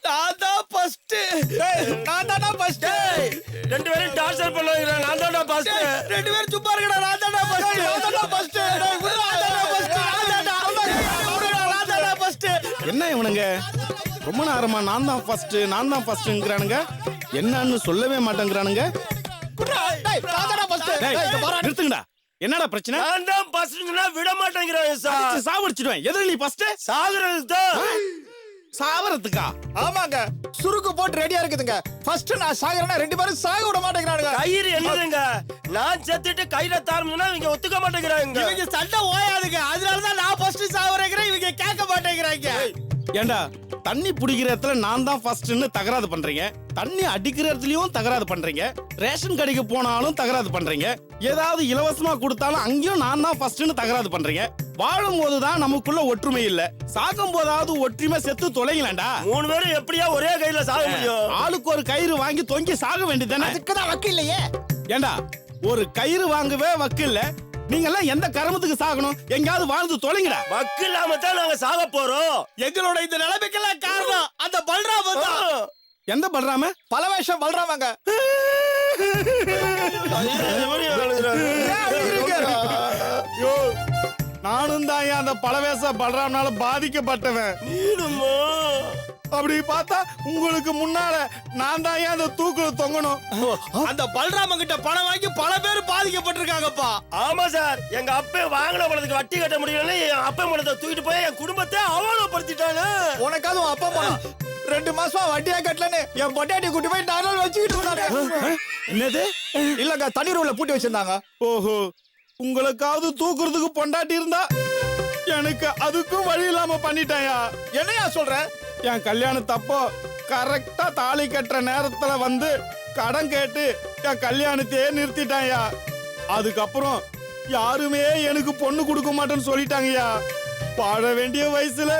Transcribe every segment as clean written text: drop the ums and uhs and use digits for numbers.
நான் தான் ஃபர்ஸ்ட். நான் தான் ஃபர்ஸ்ட். ரெண்டு பேரும் டார்ச்சர் பண்ணுவாங்க. நான் தான் ஃபர்ஸ்ட். ரெண்டு பேரும் சும்மா இருக்கடா. நான் தான் ஃபர்ஸ்ட். நான் தான் ஃபர்ஸ்ட். டேய் விடுடா. நான் தான் ஃபர்ஸ்ட். நான் தான் ஃபர்ஸ்ட். என்ன இவனுங்க ரொம்ப நேரமா நான் தான் ஃபர்ஸ்ட்ங்கறானுங்க, என்னன்னு சொல்லவே மாட்டேங்கறானுங்க. டேய் நான் தான் ஃபர்ஸ்ட். டேய் இங்க பாரு. நிறுத்துங்கடா. என்னடா பிரச்சனை? நான் தான் ஃபர்ஸ்ட்னா விட மாட்டேங்கிறாங்க சார். சாவடிச்சிடுவேன். எதுல நீ ஃபர்ஸ்ட்? சாகுறது தான். சாவறதுக்கா? ஆமாங்க, சுருக்கு போட்டு ரெடியா இருக்குதுங்க. ஃபர்ஸ்ட் நான் சாகுறேன்னா ரெண்டு பேரும் சாக விட மாட்டேங்கிறானுங்க. கயிறு என்னதுங்க? நான் செத்துட்டு கையில தாரணும்னா இவங்க ஒத்துக்க மாட்டேங்கிறாங்க. இவங்க சண்டை ஓயாதுங்க. அதனால தான் நான் ஃபர்ஸ்ட் சாகுறேங்கறேன். இவங்க கேட்க மாட்டேங்கிறாங்க. ஏண்டா தண்ணி புடிக்கிற இடத்துல நான் தான் ஃபர்ஸ்ட்னு தகராறு பண்றீங்க, தண்ணி அடிக்கிற இடத்துலயும் தகராறு பண்றீங்க, ரேஷன் கடைக்கு போனாலும் தகராறு பண்றீங்க, ஏதாவது இலவசமா கொடுத்தாலும் அங்கேயும் நான் தான் ஃபர்ஸ்ட்னு தகராறு பண்றீங்க. வாழும் போதுதான் நமக்குள்ள ஒற்றுமை இல்ல, சாகும் போதாவது ஒற்றுமை செத்து தொலைங்களாண்டா. மூணு பேரும் எப்படியா ஒரே கையில சாக முடியும்? ஆளுக்கு ஒரு கயிறு வாங்கி தொங்கி சாக வேண்டியதானே. அதுக்குதான் வக்கு இல்லையே. ஏண்டா ஒரு கயிறு வாங்கவே வக்கு இல்ல, நீங்க எல்லாம் எந்த கர்மத்துக்கு சாகணும்? எங்கயாவது வாழ்ந்து தொலைங்கடா. வக்கு இல்லாம தான் நாங்க சாக போறோம். எங்களோட இந்த நிலைமைக்கெல்லாம் காரணம் அந்த பல்ராம தான். எந்த பல்ராம? பல வேஷம் பல்ராமங்க. யோ நானும் தான் அந்த பலவேச பல்ராம்னால பாதிக்கப்பட்டவன். நீனுமா? அப்படி பார்த்தா உங்களுக்கு முன்னால நான் தான் அந்த தூக்குல தொங்கணும். அந்த பல்ராம கிட்ட பணம் வாங்கி பல பேர் பாதிக்கப்பட்டிருக்காங்கப்பா. ஆமா சார், எங்க அப்பே வாங்கின பணத்துக்கு வட்டி கட்ட முடியல. என் அப்பா பணத்தை தூக்கிட்டு போய் என் குடும்பத்தை அவமானப்படுத்திட்டானே. உனக்காவது உன் அப்பா பணம் 2 மாசமா வட்டியா கட்டலன்னு என் பொட்டாட்டி கூட்டி போய் நானும் வச்சுக்கிட்டு இருந்தாங்க. என்னது? இல்லங்க, தண்ணீர் உள்ள பூட்டி வச்சிருந்தாங்க. ஓஹோ, உங்களுக்காவது தூக்குறதுக்கு பொண்டாட்டி இருந்தா எனக்கு அதுக்கும் வழி இல்லாம பண்ணிட்டாயா. என்னையா சொல்ற? என் கல்யாணத்தப்போ கரெக்டா தாலி கட்டுற நேரத்துல வந்து கடன் கேட்டு என் கல்யாணத்தையே நிறுத்திட்டாயா. அதுக்கப்புறம் யாருமே எனக்கு பொண்ணு கொடுக்க மாட்டேன்னு சொல்லிட்டாங்கய்யா. வாழ வேண்டிய வயசுல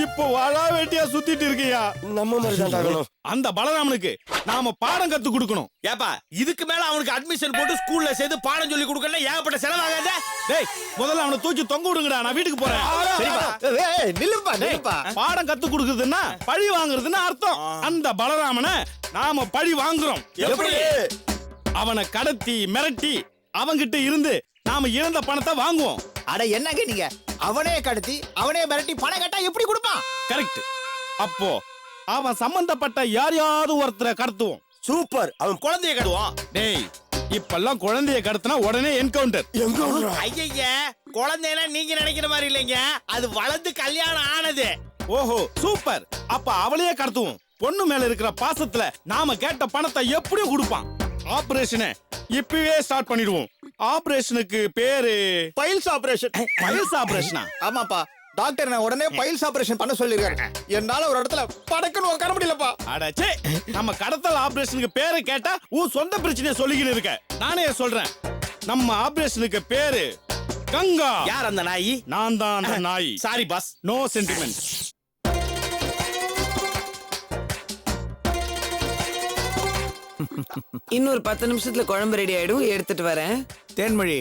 இப்போ வாழா வேண்டியா சுத்திட்டு இருக்கியா. நம்ம மாதிரி தான் ஆகணும். அந்த பலராமனுக்கு நாம பாடம் கத்து கொடுக்கணும். ஏப்பா, இதுக்கு மேல அவனுக்கு அட்மிஷன் போட்டு ஸ்கூல்ல சேர்த்து பாடம் சொல்லி கொடுக்கல ஏகப்பட்ட செலவாகாத. டேய் முதல்ல அவனை தூக்கி தொங்க விடுங்கடா, நான் வீட்டுக்கு போறேன். சரிப்பா? நில்லுப்பா நில்லுப்பா. பாடம் கத்து கொடுக்குறதுன்னா பழி வாங்குறதுன்னு அர்த்தம். அந்த பலராமனை நாம பழி வாங்குறோம். எப்படி? அவனை கடத்தி மிரட்டி அவங்கிட்ட இருந்து நாம இழந்த பணத்தை வாங்குவோம். அட என்னங்க நீங்க, அவனே கடத்தி அவனே மிரட்டி பணம் கட்டா எப்படி கொடுப்பான்? கரெக்ட். அப்போ அவன் சம்பந்தப்பட்ட யாரையாவது ஒருத்தரை கடத்துவோம். சூப்பர். அவன் குழந்தைய கடுவான். டேய் இப்பெல்லாம் குழந்தைய கடத்தினா உடனே என்கவுண்டர். ஐயா, குழந்தைனா நீங்க நினைக்கிற மாதிரி இல்லைங்க, அது வளர்ந்து கல்யாணம் ஆனது. ஓஹோ சூப்பர். அப்ப அவளையே கடத்துவோம். பொண்ணு மேல இருக்கிற பாசத்துல நாம கேட்ட பணத்தை எப்படியும் கொடுப்பான். ஆபரேஷனை இப்பவே ஸ்டார்ட் பண்ணிடுவோம். ஆபரேஷனுக்கு பேரு பைல்ஸ் ஆபரேஷன். பைல்ஸ் ஆபரேஷனா? ஆமாப்பா, டாக்டர் நான் உடனே பைல்ஸ் ஆபரேஷன் பண்ண சொல்லிருக்காரு. என்னால ஒரு இடத்துல படக்குன்னு உட்கார முடியலப்பா. அடச்சே, நம்ம கடத்தல் ஆபரேஷனுக்கு பேரை கேட்டா உன் சொந்த பிரச்சனையை சொல்லிக்கிட்டு இருக்க. நானே சொல்றேன், நம்ம ஆபரேஷனுக்கு பேரு கங்கா. யார் அந்த நாய்? நான் தான் அந்த நாய். Sorry boss. No sentiment. இன்னொரு 10 நிமிஷத்துல குழம்பு ரெடி ஆயிடும், எடுத்துட்டு வரேன். தேன்மொழி,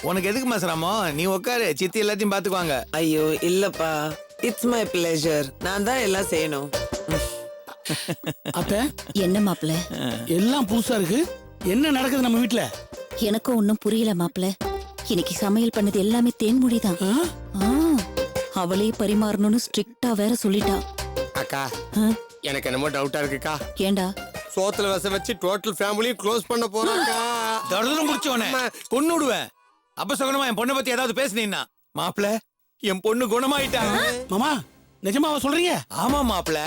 உனக்கு எதுக்கு மசராமோ? நீ உட்காரு, சித்தி எல்லாத்தையும் பாத்துக்குவாங்க. ஐயோ இல்லப்பா, இட்ஸ் மை பிளேஷர். நான் தான் எல்லாம் செய்யணும். அத்த, என்ன மாப்ள? எல்லாம் புதுசா இருக்கு. என்ன நடக்குது நம்ம வீட்ல? எனக்கும் ஒன்னும் புரியல மாப்ள. இன்னைக்கு சமையல் பண்ணது எல்லாமே தேன்மொழிதான். அவளே பரிமாறணும்னு ஸ்ட்ரிக்ட்டா வேற சொல்லிட்டா. அக்கா, எனக்கு என்னமோ டவுட்டா இருக்குக்கா. ஏண்டா? சோத்துல வச வச்சு டோட்டல் ஃபேமிலியும் க்ளோஸ் பண்ண போறாக்கா. தொடர்ந்து முடிச்சவனே பொண்ணு விடுவேன். அபசகுணமா என் பொண்ணை பத்தி ஏதாவது பேசுனீன்னா, மாப்பிள என் பொண்ணு குணமாயிட்டாங்க. மாமா, நிஜமாவா சொல்றீங்க? ஆமா மாப்பிள,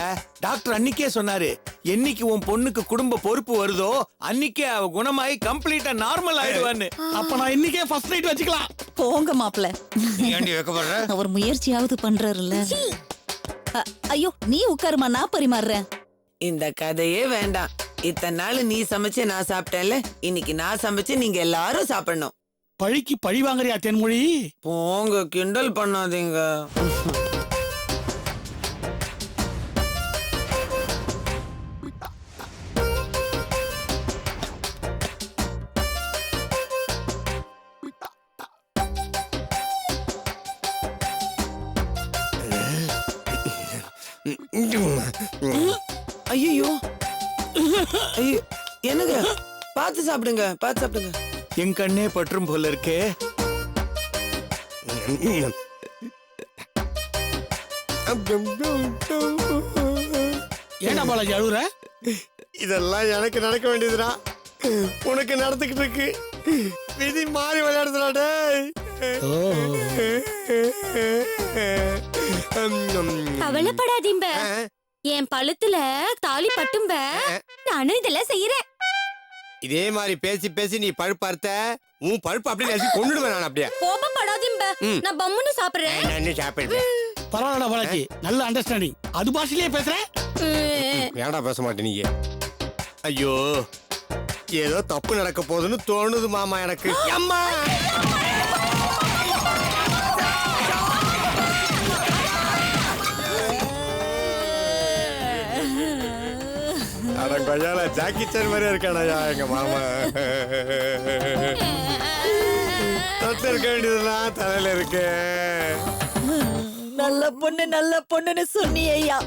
டாக்டர் அன்னிக்கே சொன்னாரு, என்னைக்கு உன் பொண்ணுக்கு குடும்ப பொறுப்பு வருதோ அன்னிக்கே அவ குணமாயி கம்ப்ளீட்டா நார்மல் ஆயிடுவான்னு. அப்ப நான் இன்னைக்கே ஃபர்ஸ்ட் நைட் வச்சுக்கலாம். போங்க மாப்ள. ஏண்டி வைக்கப்படுற? அவர் முயற்சியாவது பண்றாருல்ல. ஐயோ நீ உட்காருமா, நான் பரிமாறுறேன். இந்த கதையே வேண்டாம். இத்தனை நாள் நீ சமைச்சு நான் சாப்பிட்டேன்ல, இன்னைக்கு நான் சமைச்சு நீங்க எல்லாரும் சாப்பிடணும். பழிக்கு பழி வாங்குறியா தேன்மொழி? போங்க, கிண்டல் பண்ணாதீங்க. ஐயோ ஐயோ என்னங்க பார்த்து சாப்பிடுங்க, பார்த்து சாப்பிடுங்க. என் கண்ணே பற்றும் போல இருக்கே. ஏடா பாலாஜி அழுகுற? இதெல்லாம் எனக்கு நடக்க வேண்டியதுடா, உனக்கு நடந்துகிட்டு இருக்கு. விதி மாறி விளையாடுதுடா டேய். கவலைப்படாதீம்ப, என் பழுத்துல தாலி பட்டும்ப, நானும் இதெல்லாம் செய்யறேன். இதே மாதிரி பேசி பேசி நீ பழுப்பு அறுத்த, உன் பழுப்பு அப்படியே நசி கொண்டுடுவேன் நான். அப்படியே கோபப்படாதீம்ப, நான் பம்முன்னு சாப்பிடுறேன். நான் என்ன சாப்பிடுவேன்? பரவாயில்லடா பாலாஜி, நல்ல அண்டர்ஸ்டாண்டிங். அது பாஷையிலேயே பேசுறேன். ஏன்டா பேச மாட்டே நீங்க? ஐயோ, ஏதோ தப்பு நடக்க போகுதுன்னு தோணுது மாமா எனக்கு. அம்மா கொய்யால ஜாக்கி சான் மாதிரி இருக்கானயா எங்க மாமா. தொட்டு இருக்க வேண்டியதுதான் தலையில இருக்கு. நல்ல பொண்ணுன்னு சொன்னியா?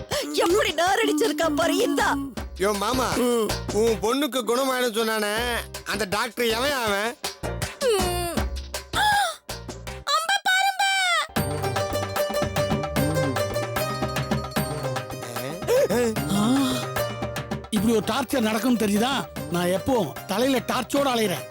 எப்படி நாரடிச்சிருக்கா பாரு. இந்தா யோ மாமா, உன் பொண்ணுக்கு குணமாயிடும் சொன்னானே அந்த டாக்டர் எவன் அவன்? இப்படி ஒரு டார்ச்சர் நடக்கும் தெரியுதா? நான் எப்போ தலையில டார்ச்சோட அலையிறேன்.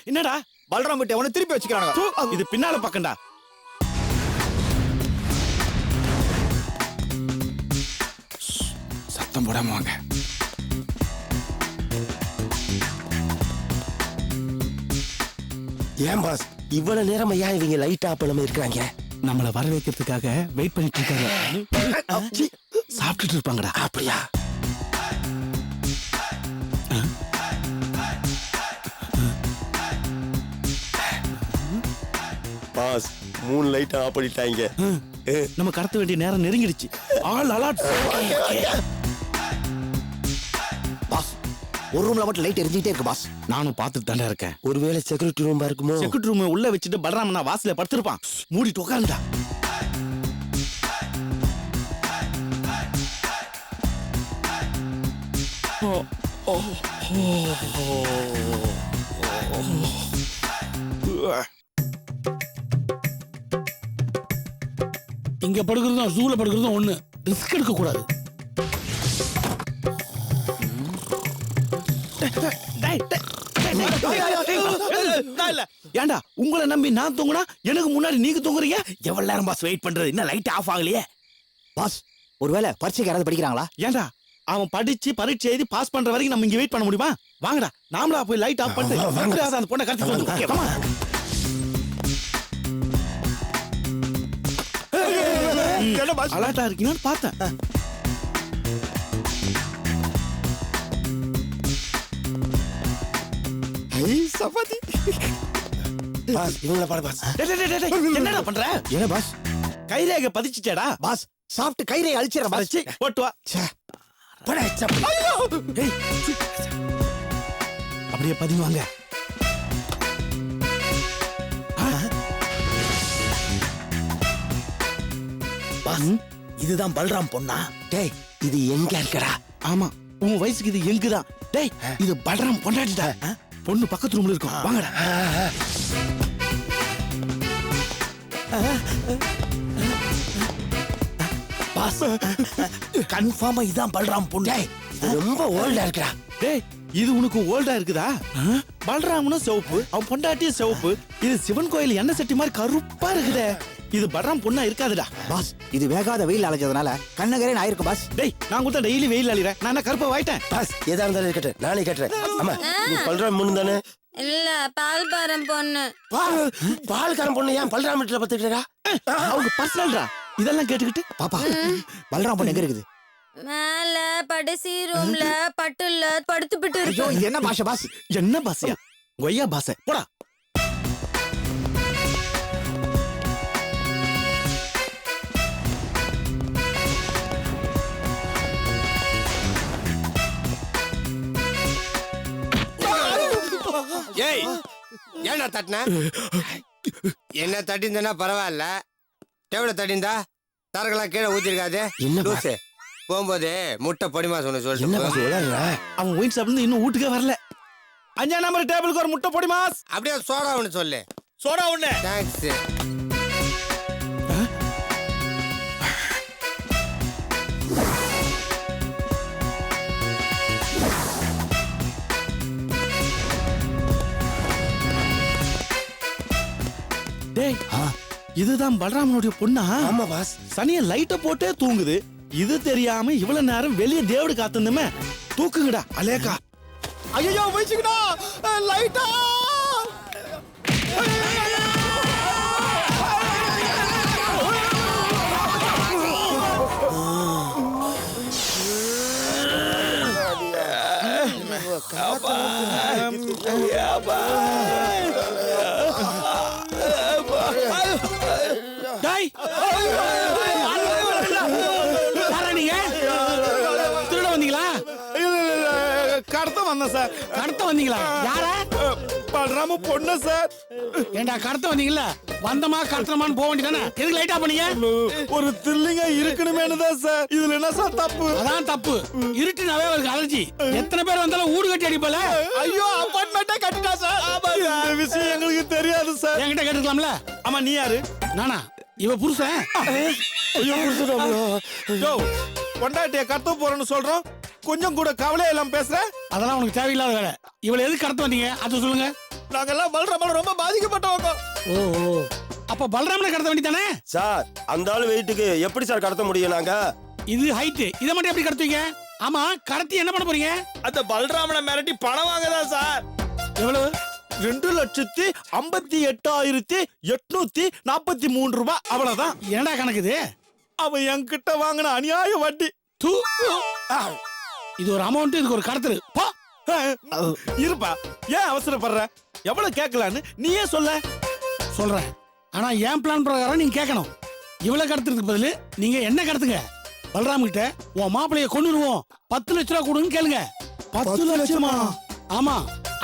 என்னடா பல்ராம் கிட்ட அவனை திருப்பி வச்சுக்கிறாங்க. இது பின்னால பக்கம்டா. சத்தம் போடாம வாங்க. ஏன் பாஸ் இவ்வளவு நேரம் ஐயா இவங்க லைட் ஆஃப் பண்ணாம இருக்காங்க? நம்மள வர வைக்கிறதுக்காக வெயிட் பண்ணிட்டு இருக்காங்க. சாப்பிட்டுட்டு இருப்பாங்கடா. அப்படியா? பாஸ் மூணு லைட் ஆஃப் பண்ணிட்டாங்க. நம்ம கடத்த வேண்டிய நேரம் நெருங்கிடுச்சு. All alert. பாஸ், ஒரு ரூம்ல மட்டும் லைட் எரிஞ்சிட்டே இருக்கு பாஸ். நானும் பார்த்துட்டு தானே இருக்கேன். ஒருவேளை செக்யூரிட்டி ரூம்பா இருக்குமோ? செக்யூரிட்டி ரூம் உள்ள வச்சுட்டு பலராமனா வாசல்ல படுத்திருப்பான். மூடிட்டு உட்கார்ந்தா. இங்க படுக்கிறதும் ஜூல படுக்கிறதும் ஒண்ணு. ரிஸ்க் எடுக்க கூடாது. ஏண்டா உங்களை நம்பி நான் தூங்குனா எனக்கு முன்னாடி நீங்க தூங்குறீங்க? எவ்வளவு நேரம் பாஸ் வெயிட் பண்றது? இன்னும் லைட் ஆஃப் ஆகலையே. பாஸ், ஒருவேளை பரீட்சைக்கு யாராவது படிக்கிறாங்களா? ஏண்டா அவன் படிச்சு பரீட்சை எழுதி பாஸ் பண்ற வரைக்கும் நம்ம இங்க வெயிட் பண்ண முடியுமா? வாங்கடா, நாமளா போய் லைட் ஆஃப் பண்ணிட்டு அந்த பொண்ணை கடத்தி வந்து. அலர்ட்டா இருக்கீங்கன்னு பார்த்தேன். சப்பாத்தி பாஸ், இவங்கள பாரு பாஸ். என்னடா பண்ற? என்ன பாஸ்? கைரேகை பதிச்சுட்டேடா. பாஸ், சாப்பிட்டு கைரே அழிச்சிடற பாஸ். போட்டு வா. அப்படியே பதிவாங்க. பாஸ், இதுதான் பல்ராம் பொண்ணா? டேய், இது எங்க இருக்கடா? ஆமா, உன் வயசுக்கு இது எங்குதான். டேய், இது பல்ராம் பொண்டாட்டிடா. பொண்ணு பக்கத்து ரூம்ல இருக்கும். வாங்கடா. பாஸ், கன்ஃபார்மா இதான் பல்ராம் பொண்ணு. இது ரொம்ப ஓல்டா இருக்கடா. டேய், இது உனக்கு ஓல்டா இருக்குதா? பல்ராமனும் சிவப்பு, அவன் பொண்டாட்டியும் சிவப்பு. இது சிவன் கோயில் எண்ணெய் சட்டி மாதிரி கருப்பா இருக்குதே. இது பல்ராம் பொண்ணா இருக்காதுடா. பாஸ், இது வேகாத வெயில் அலைஞ்சதுனால கண்ணகரேன் ஆயிருக்கும் பாஸ். டேய், நான் கூட டெய்லி வெயில் அழிறேன். நான் என்ன கருப்பா வாயிட்டேன்? பாஸ், எதா இருந்தாலும் இருக்கட்டும், நானே கட்டுறேன். ஆமா, நீ பல்ராம் பொண்ணு தானே? இல்ல, பால்பாரம் பொண்ணு. பால்காரன் பொண்ணு ஏன் பல்ராம் வீட்டுல பத்துக்கிட்டா? அவங்க பர்சனல்டா. இதெல்லாம் கேட்டுக்கிட்டு பாப்பா, பல்ராம் பொண்ணு எங்க இருக்குது? மேல கடைசி ரூம்ல பட்டுல படுத்துப்பிட்டு ஐயோ, இருக்கு. இது என்ன பாஷை பாஸ்? என்ன பாசையா? கொய்யா பாசை. போடா. ஏய் ஏன்டா தட்டின என்ன தட்டிந்தா பரவாயில்ல டேபிள தட்டிந்தா தரகெல்லாம் கீழே ஊத்திருக்காது லூசு போகும்போது முட்டை பொடிமா சொன்ன சொல்லிட்டு அவன் ஒயின் ஷாப்ல இருந்து இன்னும் வீட்டுக்கே வரல. 5 நம்பர் டேபிளுக்கு ஒரு முட்டை பொடி மாஸ். அப்படியே சோடா ஒன்று சொல்லு. சோடா ஒண்ணு. தேங்க்ஸ். டேய் இதுதான் பலராமனுடைய பொண்ணா? ஆமா பாஸ். சனிய லைட்ட போட்டே தூங்குது. இது தெரியாம இவ்வளவு நேரம் வெளியே தேவடு காத்துந்தமே. தூக்குங்கடா அலேக்கா. ஐயோ வச்சுக்கடா லைட்டா. டேய் யாரா நீங்க? திருட வந்தீங்களா? கடத்த வந்தேன் சார். கடத்த வந்தீங்களா? யாரா? பலராம பொண்ணு சார். ஏண்டா கடத்த வந்தீங்கல்ல, வந்தமா கடத்தமான்னு போக வேண்டியதானே? எதுக்கு லைட்டா பண்ணீங்க? ஒரு த்ரில்லிங்கா இருக்கணுமேனு தான் சார். இதுல என்ன சார் தப்பு? அதான் தப்பு. இருட்டுனாவே அவருக்கு அலர்ஜி. எத்தனை பேர் வந்தாலும் ஊடு கட்டி அடிப்பல. ஐயோ அப்பார்ட்மெண்ட்டே கட்டிட்டா சார். இந்த விஷயம் எங்களுக்கு தெரியாது சார். என்கிட்ட கேட்டுக்கலாம்ல? ஆமா நீ யாரு? நானா? இவ புருஷன். ஐயோ புடிச்சிட்டோம். பொண்டாட்டிய கடத்த போறேன்னு சொல்றோம். கொஞ்சம் கூட கவலையே இல்லாம பேசுற. அதெல்லாம் உனக்கு தேவையில்லாத வேலை. இவளை எதுக்கு கடத்த வந்தீங்க அதை சொல்லுங்க. நாங்கெல்லாம் பல்ராமல ரொம்ப பாதிக்கப்பட்டவங்க. ஓ அப்ப பலராமனை கடத்த வேண்டியதானே? சார் அந்த ஆளு வெயிட்டுக்கு எப்படி சார் கடத்த முடியும் நாங்க? இது ஹைட். இதை மட்டும் எப்படி கடத்துவீங்க? ஆமா கடத்தி என்ன பண்ண போறீங்க? அந்த பல்ராமனை மிரட்டி பணம் வாங்கதா சார். எவ்வளவு? 2,58,843 ரூபாய். அவ்வளவுதான். என்னடா கணக்குது? அவன் என்கிட்ட வாங்கின அநியாய வட்டி. தூ. இது ஒரு அமௌண்ட், இதுக்கு ஒரு கடத்தல். போ. இருப்பா, ஏன் அவசரப்படுற? எவ்வளவு கேட்கலான்னு நீயே சொல்ல. சொல்றேன். ஆனா என் பிளான் பிரகாரம் நீங்க கேட்கணும். இவ்வளவு கடத்துறதுக்கு பதிலு நீங்க என்ன கடத்துங்க. பல்ராம் கிட்ட உன் மாப்பிளைய கொண்டுருவோம், 10 லட்ச ரூபா கொடுன்னு கேளுங்க. 10 லட்சமா? ஆமா,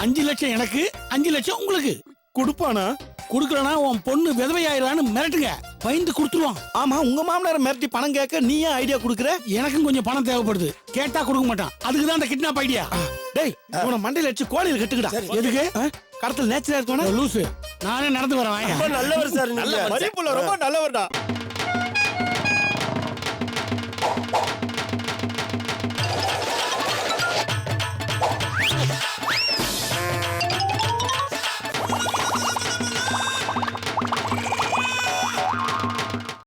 5 லட்சம் எனக்கு, 5 லட்சம் உங்களுக்கு. கொடுப்பானா? குடுக்கலனா உன் பொண்ணு விதவையாயிரான்னு மிரட்டுங்க. பயந்து கொடுத்துருவான். ஆமா, உங்க மாமனார மிரட்டி பணம் கேட்க நீ ஏன் ஐடியா குடுக்குற? எனக்கும் கொஞ்சம் பணம் தேவைப்படுது. கேட்டா கொடுக்க மாட்டான். அதுக்கு தான் அந்த கிட்னாப் ஐடியா. டேய் உன மண்டையில வச்சு கோழியில் கட்டுக்கடா. எதுக்கு? கடத்தல் நேச்சரா இருக்கணும். லூசு. நானே நடந்து வரேன். ரொம்ப நல்லவர் சார். நல்ல மதிப்புள்ள ரொம்ப நல்லவர்டா.